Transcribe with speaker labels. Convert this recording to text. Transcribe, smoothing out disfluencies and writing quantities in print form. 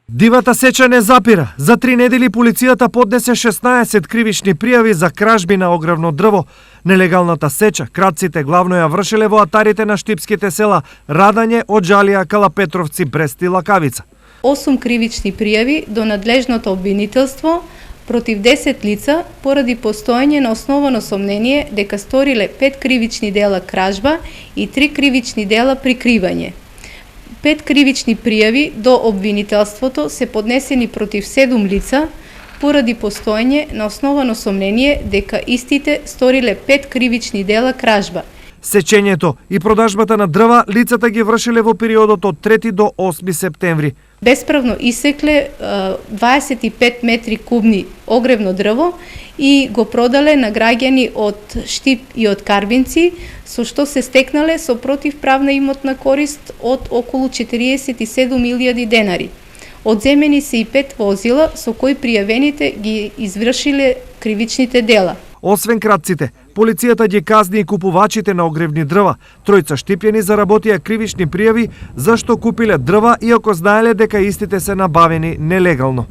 Speaker 1: Дивата сеча не запира. За 3 недели полицијата поднесе 16 кривични пријави за кражби на огревно дрво. Нелегалната сеча крадците главно ја вршеле во атарите на штипските села Радање, Оџалија, Калапетровци, Брест и Лакавица.
Speaker 2: 8 кривични пријави до надлежното обвинителство против 10 лица поради постоење на основано сомнение дека сториле 5 кривични дела кражба и 3 кривични дела прикривање. 5 кривични пријави до обвинителството се поднесени против 7 лица поради постоење на основано сомнение дека истите сториле 5 кривични дела кражба.
Speaker 1: Сечењето и продажбата на дрва лицата ги вршиле во периодот од 3 до 8 септември.
Speaker 2: Бесправно исекле 25 метри кубни огревно дрво и го продале на граѓани од Штип и од Карбинци, со што се стекнале со противправна имотна корист од околу 47.000 денари. Одземени се и 5 возила со кои пријавените ги извршиле кривичните дела.
Speaker 1: Освен кратците, полицијата ги казни и купувачите на огревни дрва. Тројца штипјани заработија кривични пријави зашто купиле дрва иако знаеле дека истите се набавени нелегално.